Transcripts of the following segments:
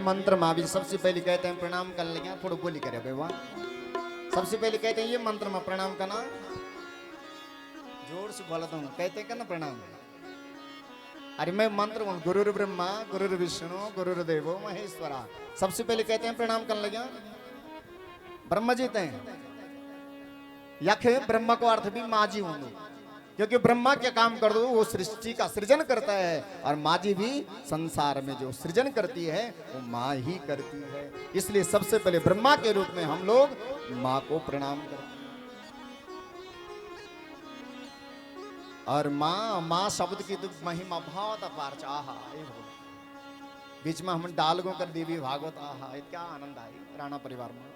मंत्र में भी सबसे पहले कहते हैं प्रणाम कर लिया, थोड़ा बोली करे भैया। सबसे पहले कहते हैं ये मंत्र में प्रणाम करना, जोर से बोला तो कहते हैं करना प्रणाम। अरे मैं मंत्र हूँ, गुरु ब्रह्मा गुरु विष्णु गुरु देवो महेश्वरा। सबसे पहले कहते हैं प्रणाम कर लिया ब्रह्मा जी ते यख ब्रह्मा को अर्थ भी माँ जी होंगे, क्योंकि ब्रह्मा क्या काम कर दो वो सृष्टि का सृजन करता है, और माँ जी भी संसार में जो सृजन करती है वो माँ ही करती है। इसलिए सबसे पहले ब्रह्मा के रूप में हम लोग माँ को प्रणाम करते हैं। और माँ शब्द की तो महिमा भावत अपार आहा, बीच में हम डालगो कर देवी भागवत आहा, क्या आनंद आई राणा परिवार में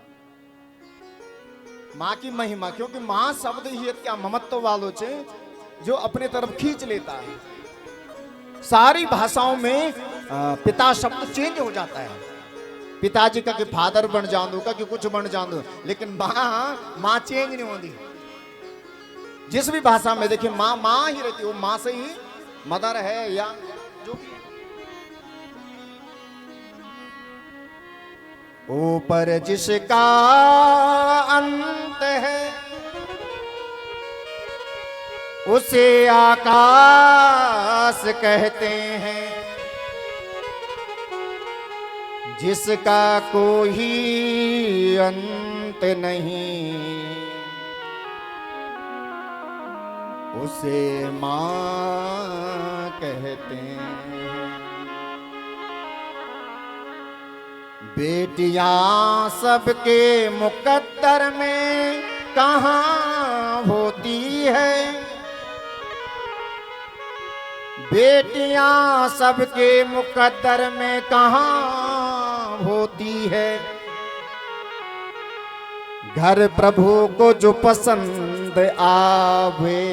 माँ की महिमा, क्योंकि माँ शब्द ही क्या ममत्व वालों से जो अपने तरफ खींच लेता है। सारी भाषाओं में पिता शब्द चेंज हो जाता है, पिताजी का कि फादर बन जान दो का कि कुछ बन जान दो, लेकिन माँ चेंज नहीं होती। जिस भी भाषा में देखिए माँ माँ ही रहती है, वो माँ से ही मदर है या जो भी। ऊपर जिसका अंत है उसे आकाश कहते हैं, जिसका कोई अंत नहीं उसे माँ कहते हैं। बेटियां सबके मुकद्दर में कहाँ होती है, बेटियां सबके मुकद्दर में कहाँ होती है। घर प्रभु को जो पसंद आवे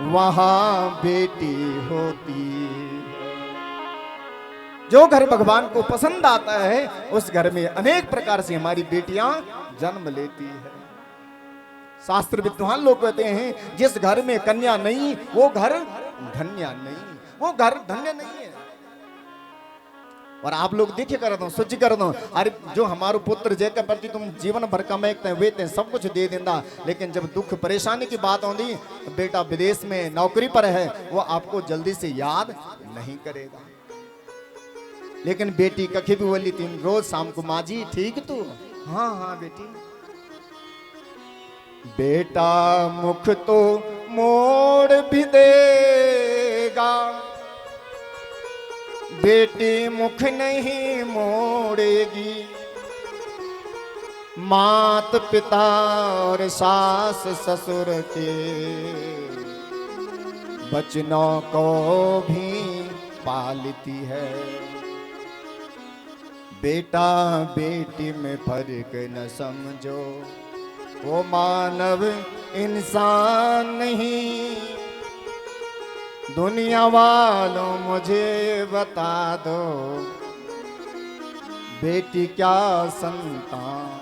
वहां बेटी होती है। जो घर भगवान को पसंद आता है उस घर में अनेक प्रकार से हमारी बेटियां जन्म लेती है। शास्त्र विद्वान लोग कहते हैं जिस घर में कन्या नहीं वो घर धन्य नहीं, वो घर धन्य नहीं है। और आप लोग देखिए कर दो सोची कर दो, अरे जो हमारे पुत्र जय के प्रति तुम जीवन भर कमाते हैं वेते सब कुछ दे देंदा, लेकिन जब दुख परेशानी की बात होती बेटा विदेश में नौकरी पर है वो आपको जल्दी से याद नहीं करेगा। लेकिन बेटी कखी भी बोली तीन रोज शाम को माँ जी ठीक तू, हाँ हाँ बेटी। बेटा मुख तो मोड़ भी देगा, बेटी मुख नहीं मोड़ेगी। मात पिता और सास ससुर के बचनों को भी पालती है। बेटा बेटी में फर्क न समझो, वो मानव इंसान नहीं। दुनिया वालों मुझे बता दो बेटी क्या संतान।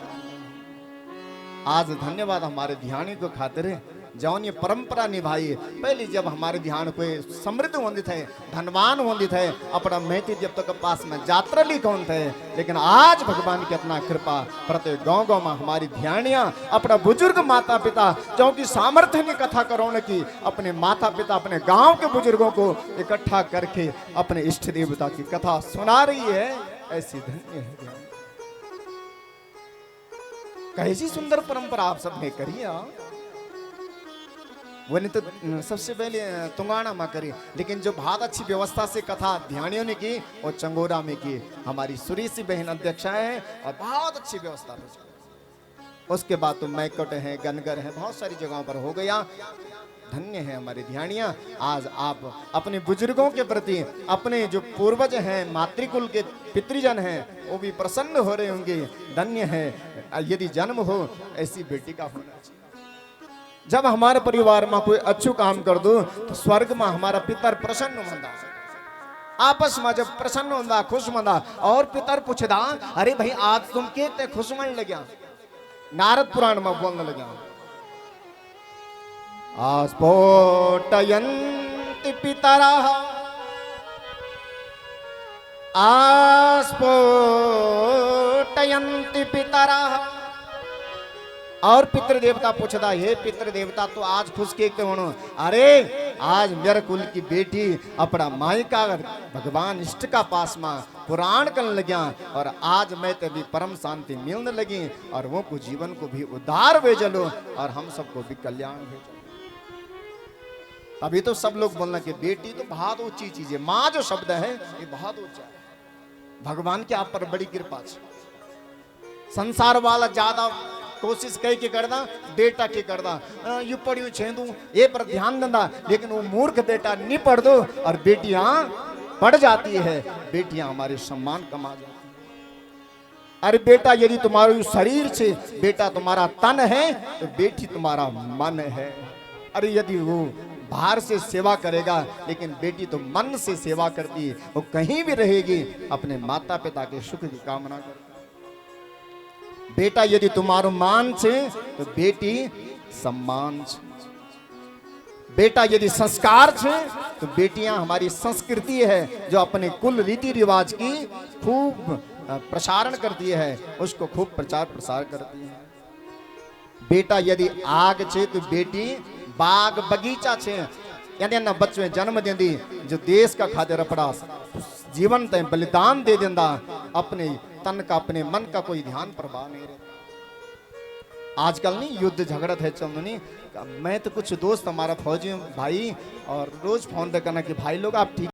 आज धन्यवाद हमारे ध्यान को खातिर जौन ये परंपरा निभाई। पहले जब हमारे ध्यान को समृद्ध होते थे धनवान होते थे अपना मेहती जब तक पास में यात्रा ली कौन थे, लेकिन आज भगवान की इतना कृपा प्रत्येक गांव गांव में हमारी ध्यानियां अपना बुजुर्ग माता पिता जो कि सामर्थ्य ने कथा करोने की अपने माता पिता अपने गांव के बुजुर्गों को इकट्ठा करके अपने इष्ट देवता की कथा सुना रही है। ऐसी धन्य है, कैसी सुंदर परंपरा आप सबने करी है। वो नहीं तो सबसे पहले तुंगाना में करी, लेकिन जो बहुत अच्छी व्यवस्था से कथा ध्यानियों ने की और चंगोरा में की हमारी सुरेशी बहन अध्यक्षा है, और बहुत अच्छी व्यवस्था है। उसके बाद तो मैकट है गनगर है बहुत सारी जगहों पर हो गया। धन्य है हमारी ध्यानियां। आज आप अपने बुजुर्गों के प्रति अपने जो पूर्वज हैं मातृकुल के पितृजन हैं वो भी प्रसन्न हो रहे होंगे। धन्य है यदि जन्म हो ऐसी बेटी का होना चाहिए। जब हमारे परिवार में कोई अच्छू काम कर दो तो स्वर्ग में हमारा पितर प्रसन्न होता, आपस में जब प्रसन्न होता खुश होता, और पितर पूछदा अरे भाई आज तुम के खुश मन लग्या। नारद पुराण में बोलने लग्या आस्फोटयन्ति पितरः आस्फोटयन्ति पितरः। और पितृ देवता पूछता, हे पितृ देवता तो आज खुश के क्यों? अरे आज मेरे कुल की बेटी अपना माई का भगवान इष्ट का पास में पुराण करने लग्या और आज मैं तभी परम शांति मिलने लगी और वो को जीवन को भी उद्धार भेजलो और हम सबको भी कल्याण भेजलो। अभी तो सब लोग बोलना कि बेटी तो बहुत ऊंची चीज है, माँ जो शब्द है ये बहुत ऊंचा है। भगवान की आप पर बड़ी कृपा है। संसार वाला ज्यादा कोशिश कई के करदा बेटा के करदा यू पढ़ियो छेंदू ये पर ध्यान देंदा, लेकिन वो मूर्ख बेटा नहीं पढ़ दो और बेटियां पढ़ जाती है, बेटियां हमारे सम्मान कमा जाती है। अरे बेटा यदि तुम्हारा शरीर से बेटा तुम्हारा तन है तो बेटी तुम्हारा मन है। अरे यदि वो बाहर से सेवा करेगा लेकिन बेटी तो मन से सेवा करती है, वो कहीं भी रहेगी अपने माता पिता के सुख की कामना करती। बेटा यदि तुम्हारो मान छे तो बेटी सम्मान छे। बेटा यदि संस्कार छे तो बेटियां हमारी संस्कृति है जो अपने कुल रीति रिवाज की खूब प्रसारण करती है, उसको खूब प्रचार प्रसार करती है। बेटा यदि आग छे तो बेटी बाग बगीचा छे। यदि न बच्चे जन्म देंदी जो देश का खातिर अपना जीवन तय बलिदान दे देंदा, अपने तन का अपने मन का कोई ध्यान प्रवाह नहीं रहता। आजकल नहीं युद्ध झगड़त है चंदनी, मैं तो कुछ दोस्त हमारा फौजी भाई और रोज फोन पे करना कि भाई लोग आप ठीक